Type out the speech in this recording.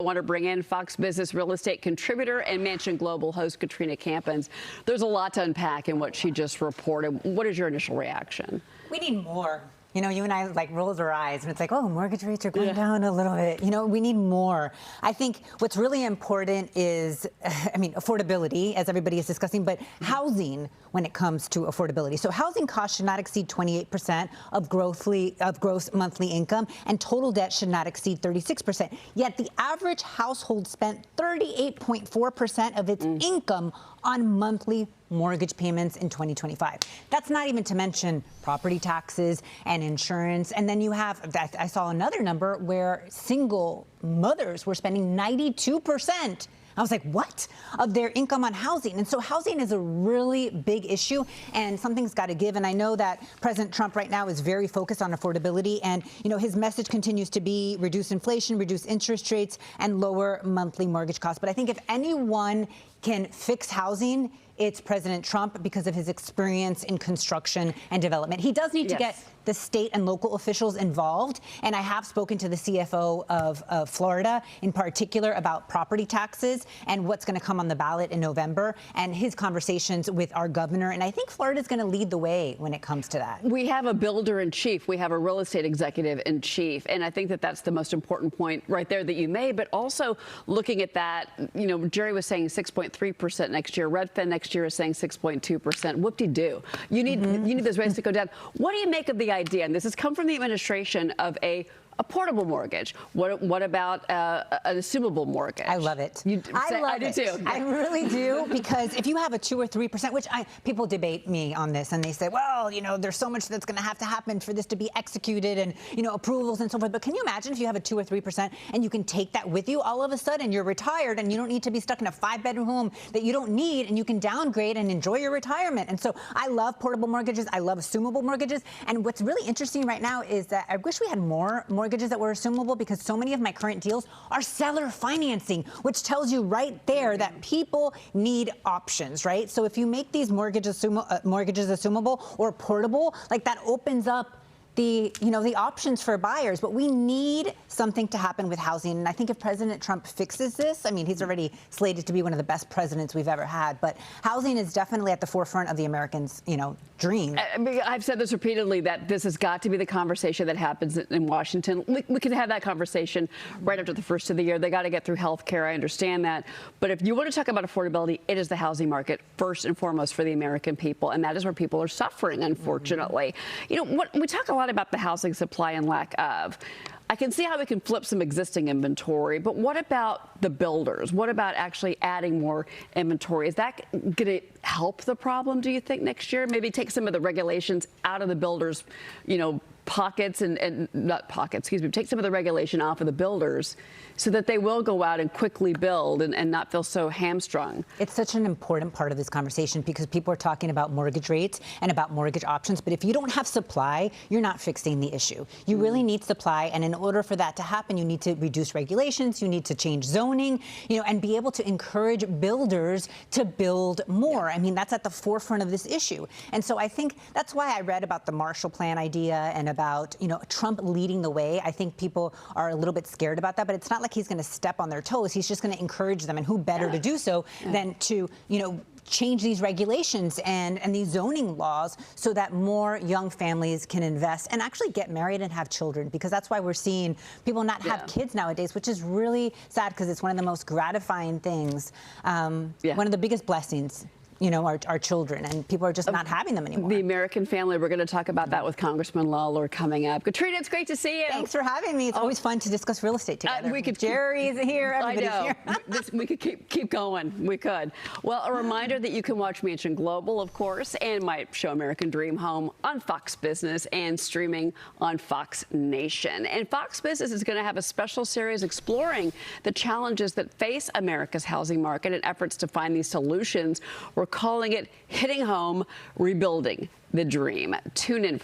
I want to bring in Fox Business real estate contributor and Mansion Global host Katrina Campins. There's a lot to unpack in what she just reported. What is your initial reaction? We need more. You know, you and I rolls our eyes and it's like, oh, mortgage rates are going down a little bit. You know, we need more. I think what's really important is, affordability, as everybody is discussing, but housing when it comes to affordability. So housing costs should not exceed 28% of gross monthly income, and total debt should not exceed 36%. Yet the average household spent 38.4% of its income on monthly mortgage payments in 2025. That's not even to mention property taxes and insurance. And then you have, I saw another number where single mothers were spending 92%. I was like, what? Of their income on housing. And so housing is a really big issue, and something's got to give. And I know that President Trump right now is very focused on affordability. And, you know, his message continues to be reduce inflation, reduce interest rates, and lower monthly mortgage costs. But I think if anyone can fix housing, it's President Trump, because of his experience in construction and development. He does need to get the state and local officials involved. And I have spoken to the CFO of Florida in particular about property taxes and what's going to come on the ballot in November, and his conversations with our governor. And I think Florida is going to lead the way when it comes to that. We have a builder in chief. We have a real estate executive in chief. And I think that that's the most important point right there that you made. But also looking at that, you know, Jerry was saying 6.3% next year. Redfin next year is saying 6.2%. Whoop-de-doo. You need those rates to go down. What do you make of the idea? And this has come from the administration of a portable mortgage. What about an assumable mortgage? I love it. I do too. I really do, because if you have a 2 or 3%, which people debate me on this, and they say, well, you know, there's so much that's going to have to happen for this to be executed, and, you know, approvals and so forth. But can you imagine if you have a 2 or 3% and you can take that with you? All of a sudden you're retired and you don't need to be stuck in a 5-bedroom home that you don't need, and you can downgrade and enjoy your retirement. And so I love portable mortgages. I love assumable mortgages. And what's really interesting right now is that I wish we had more mortgages that were assumable, because so many of my current deals are seller financing, which tells you right there that people need options, right? So if you make these mortgages assumable or portable, like, that opens up the options for buyers. But we need something to happen with housing. And I think if President Trump fixes this, I mean, he's already slated to be one of the best presidents we've ever had, but housing is definitely at the forefront of the Americans', dream. I've said this repeatedly, that this has got to be the conversation that happens in Washington. We can have that conversation right after the first of the year. They got to get through health care. I understand that. But if you want to talk about affordability, it is the housing market first and foremost for the American people. And that is where people are suffering, unfortunately. You know, we talk a lot about the housing supply and lack of. I can see how we can flip some existing inventory, but what about the builders? What about actually adding more inventory? Is that going to help the problem, do you think, next year? Maybe take some of the regulations out of the builders, pockets and not pockets, excuse me, take some of the regulation off of the builders so that they will go out and quickly build and not feel so hamstrung. It's such an important part of this conversation, because people are talking about mortgage rates and about mortgage options. But if you don't have supply, you're not fixing the issue. You really need supply. And in order for that to happen, you need to reduce regulations. You need to change zoning, and be able to encourage builders to build more. I mean, that's at the forefront of this issue. And so I think that's why I read about the Marshall Plan idea and about, Trump leading the way. I think people are a little bit scared about that, but it's not like he's going to step on their toes. He's just going to encourage them. And who better to do so than to, change these regulations and these zoning laws so that more young families can invest and actually get married and have children, because that's why we're seeing people not have kids nowadays, which is really sad, because it's one of the most gratifying things, one of the biggest blessings. Our children, and people are just not having them anymore. The American family, we're going to talk about that with Congressman Lawler coming up. Katrina, it's great to see you. Thanks for having me. It's always fun to discuss real estate together. Jerry's here, everybody's here. We could keep going. We could. Well, a reminder that you can watch Mansion Global, of course, and my show American Dream Home on Fox Business and streaming on Fox Nation. And Fox Business is going to have a special series exploring the challenges that face America's housing market and efforts to find these solutions. We're calling it Hitting Home, Rebuilding the Dream. Tune in.